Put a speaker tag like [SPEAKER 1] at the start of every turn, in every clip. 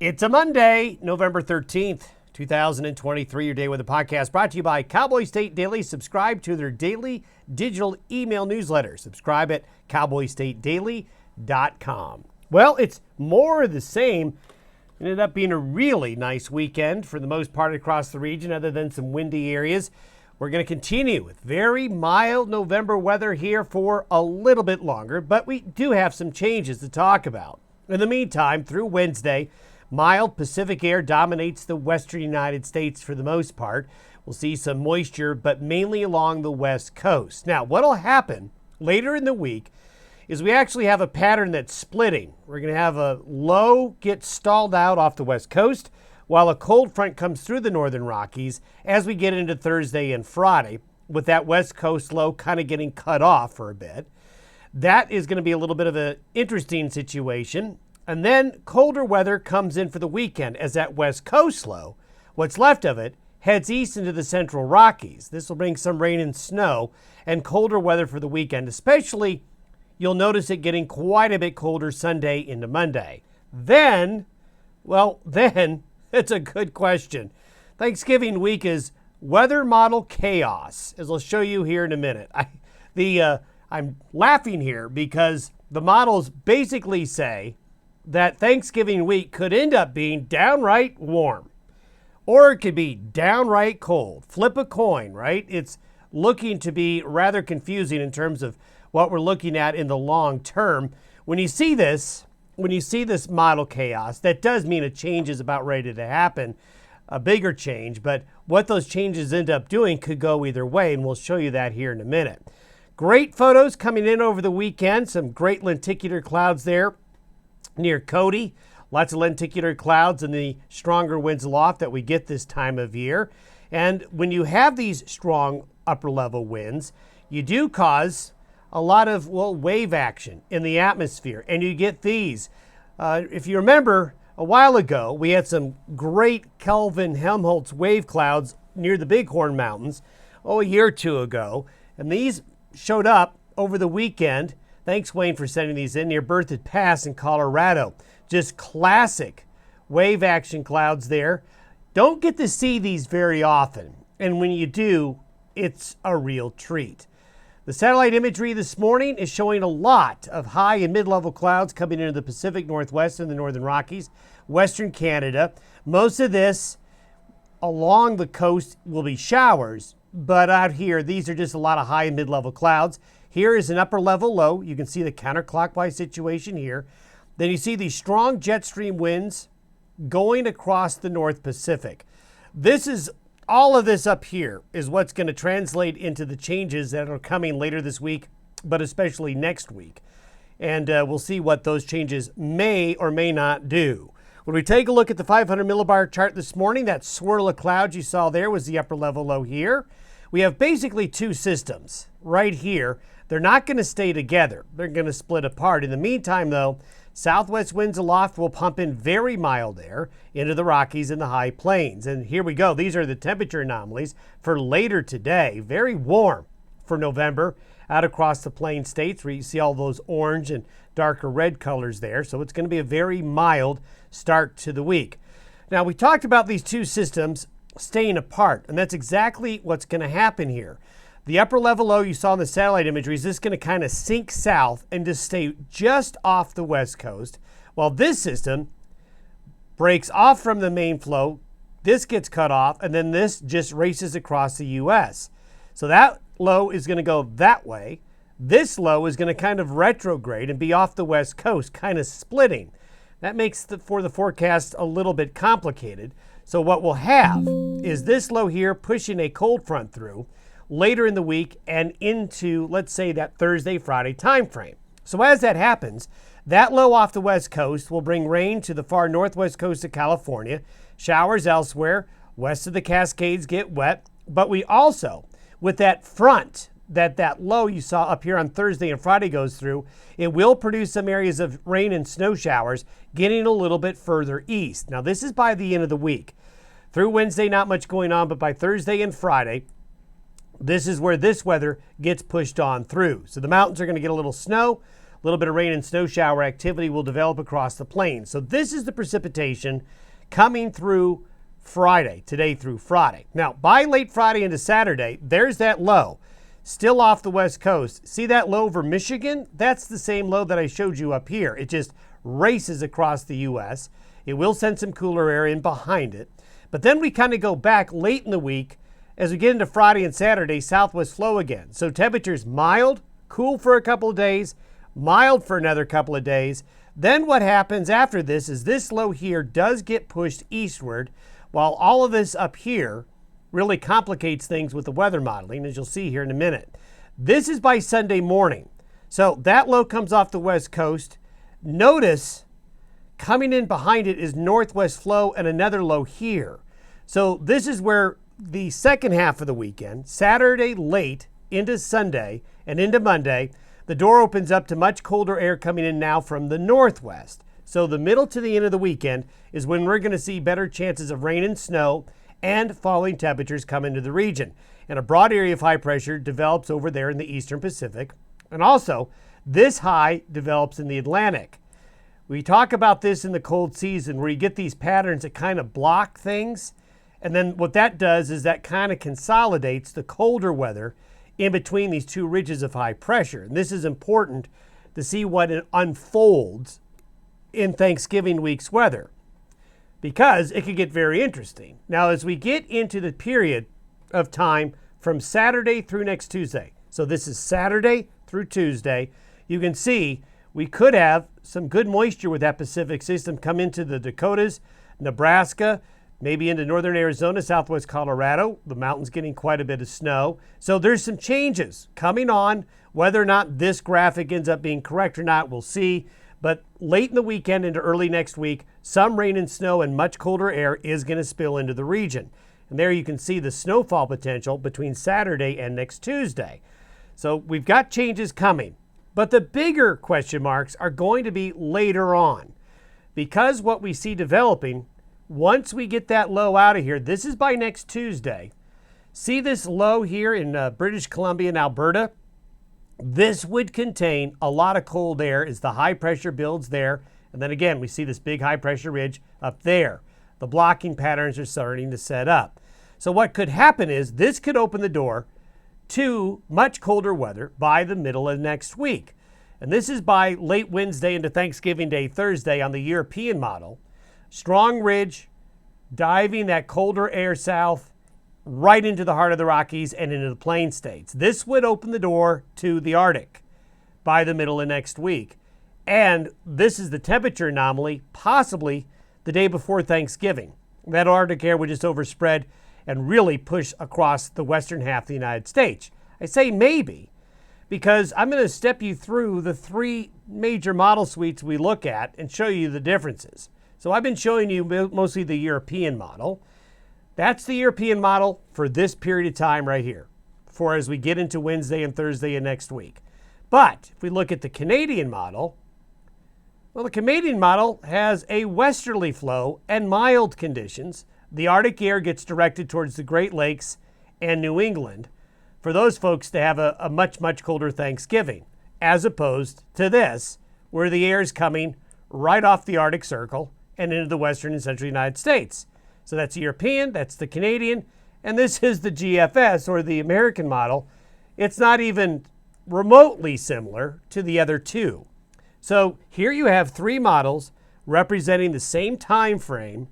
[SPEAKER 1] It's a Monday, November 13th, 2023. Your Day with a Podcast brought to you by Cowboy State Daily. Subscribe to their daily digital email newsletter. Subscribe at cowboystatedaily.com. Well, it's more of the same. It ended up being a really nice weekend for the most part across the region, other than some windy areas. We're going to continue with very mild November weather here for a little bit longer, but we do have some changes to talk about. In the meantime, through Wednesday, mild Pacific air dominates the western United States for the most part. We'll see some moisture, but mainly along the west coast. Now, what'll happen later in the week is we actually have a pattern that's splitting. We're going to have a low get stalled out off the west coast, while a cold front comes through the northern Rockies as we get into Thursday and Friday, with that west coast low kind of getting cut off for a bit. That is going to be a little bit of an interesting situation. And then colder weather comes in for the weekend as that west coast low, what's left of it, heads east into the central Rockies. This will bring some rain and snow and colder weather for the weekend, especially you'll notice it getting quite a bit colder Sunday into Monday. Then, it's a good question. Thanksgiving week is weather model chaos, as I'll show you here in a minute. I'm laughing here because the models basically say that Thanksgiving week could end up being downright warm, or it could be downright cold. Flip a coin, right? It's looking to be rather confusing in terms of what we're looking at in the long term. When you see this model chaos, that does mean a change is about ready to happen, a bigger change, but what those changes end up doing could go either way, and we'll show you that here in a minute. Great photos coming in over the weekend, some great lenticular clouds there near Cody. Lots of lenticular clouds and the stronger winds aloft that we get this time of year. And when you have these strong upper level winds, you do cause a lot of wave action in the atmosphere, and you get these. If you remember, a while ago, we had some great Kelvin-Helmholtz wave clouds near the Bighorn Mountains, a year or two ago, and these showed up over the weekend. Thanks, Wayne, for sending these in near Berthoud Pass in Colorado. Just classic wave action clouds there. Don't get to see these very often, and when you do, it's a real treat. The satellite imagery this morning is showing a lot of high and mid-level clouds coming into the Pacific Northwest and the Northern Rockies, Western Canada. Most of this along the coast will be showers, but out here, these are just a lot of high and mid-level clouds. Here is an upper level low. You can see the counterclockwise situation here. Then you see these strong jet stream winds going across the North Pacific. All of this up here is what's going to translate into the changes that are coming later this week, but especially next week. And we'll see what those changes may or may not do. When we take a look at the 500 millibar chart this morning, that swirl of clouds you saw there was the upper level low here. We have basically two systems right here. They're not going to stay together. They're going to split apart. In the meantime, though, southwest winds aloft will pump in very mild air into the Rockies and the high plains. And here we go. These are the temperature anomalies for later today. Very warm for November out across the plain states where you see all those orange and darker red colors there. So it's going to be a very mild start to the week. Now, we talked about these two systems staying apart, and that's exactly what's going to happen here. The upper level low you saw in the satellite imagery is just going to kind of sink south and just stay just off the west coast, while this system breaks off from the main flow. This gets cut off, and then this just races across the U.S. So that low is going to go that way. This low is going to kind of retrograde and be off the west coast, kind of splitting. That makes for the forecast a little bit complicated. So what we'll have is this low here pushing a cold front through later in the week and into, let's say, that Thursday, Friday time frame. So as that happens, that low off the west coast will bring rain to the far northwest coast of California, showers elsewhere, west of the Cascades get wet, but we also, with that front, that low you saw up here on Thursday and Friday goes through, it will produce some areas of rain and snow showers getting a little bit further east. Now this is by the end of the week. Through Wednesday, not much going on, but by Thursday and Friday, this is where this weather gets pushed on through. So the mountains are going to get a little snow, little bit of rain and snow shower activity will develop across the plains. So this is the precipitation coming through Friday, today through Friday. Now, by late Friday into Saturday, there's that low still off the west coast. See that low over Michigan? That's the same low that I showed you up here. It just races across the U.S. It will send some cooler air in behind it. But then we kind of go back late in the week as we get into Friday and Saturday, southwest flow again. So temperatures mild, cool for a couple of days, mild for another couple of days. Then what happens after this is this low here does get pushed eastward, while all of this up here really complicates things with the weather modeling, as you'll see here in a minute. This is by Sunday morning. So that low comes off the west coast. Notice coming in behind it is northwest flow and another low here. So this is where the second half of the weekend, Saturday late into Sunday and into Monday, the door opens up to much colder air coming in now from the northwest. So the middle to the end of the weekend is when we're going to see better chances of rain and snow and falling temperatures come into the region. And a broad area of high pressure develops over there in the eastern Pacific. And also, this high develops in the Atlantic. We talk about this in the cold season where you get these patterns that kind of block things. And then what that does is that kind of consolidates the colder weather in between these two ridges of high pressure. And this is important to see what it unfolds in Thanksgiving week's weather, because it could get very interesting. Now, as we get into the period of time from Saturday through next Tuesday, so this is Saturday through Tuesday, you can see we could have some good moisture with that Pacific system come into the Dakotas, Nebraska, maybe into northern Arizona, southwest Colorado. The mountains getting quite a bit of snow. So there's some changes coming on. Whether or not this graphic ends up being correct or not, we'll see. But late in the weekend into early next week, some rain and snow and much colder air is going to spill into the region. And there you can see the snowfall potential between Saturday and next Tuesday. So we've got changes coming. But the bigger question marks are going to be later on. Because what we see developing, once we get that low out of here, this is by next Tuesday. See this low here in British Columbia and Alberta? This would contain a lot of cold air as the high pressure builds there. And then again, we see this big high pressure ridge up there. The blocking patterns are starting to set up. So what could happen is this could open the door to much colder weather by the middle of next week. And this is by late Wednesday into Thanksgiving Day, Thursday on the European model. Strong ridge, diving that colder air south right into the heart of the Rockies and into the plain states. This would open the door to the Arctic by the middle of next week. And this is the temperature anomaly, possibly the day before Thanksgiving. That Arctic air would just overspread and really push across the western half of the United States. I say maybe because I'm going to step you through the three major model suites we look at and show you the differences. So I've been showing you mostly the European model. That's the European model for this period of time right here, for as we get into Wednesday and Thursday of next week. But if we look at the Canadian model, well, the Canadian model has a westerly flow and mild conditions. The Arctic air gets directed towards the Great Lakes and New England for those folks to have a much, much colder Thanksgiving, as opposed to this, where the air is coming right off the Arctic Circle and into the western and central United States. So that's the European, that's the Canadian, and this is the GFS, or the American model. It's not even remotely similar to the other two. So here you have three models representing the same time frame,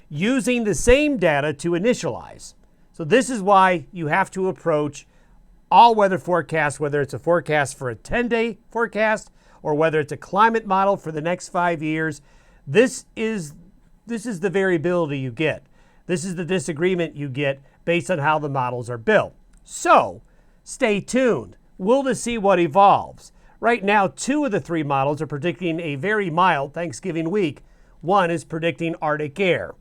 [SPEAKER 1] using the same data to initialize. So this is why you have to approach all weather forecasts, whether it's a forecast for a 10-day forecast or whether it's a climate model for the next 5 years. This is the variability you get. This is the disagreement you get based on how the models are built. So stay tuned. We'll just see what evolves. Right now, two of the three models are predicting a very mild Thanksgiving week. One is predicting Arctic air.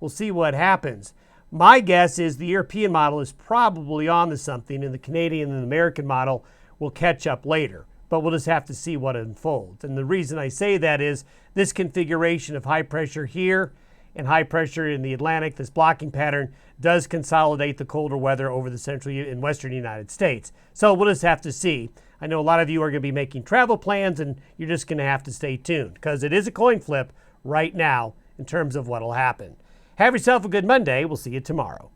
[SPEAKER 1] We'll see what happens. My guess is the European model is probably on to something, and the Canadian and the American model will catch up later. But we'll just have to see what unfolds. And the reason I say that is this configuration of high pressure here and high pressure in the Atlantic, this blocking pattern, does consolidate the colder weather over the central and western United States. So we'll just have to see. I know a lot of you are going to be making travel plans, and you're just going to have to stay tuned because it is a coin flip right now in terms of what will happen. Have yourself a good Monday. We'll see you tomorrow.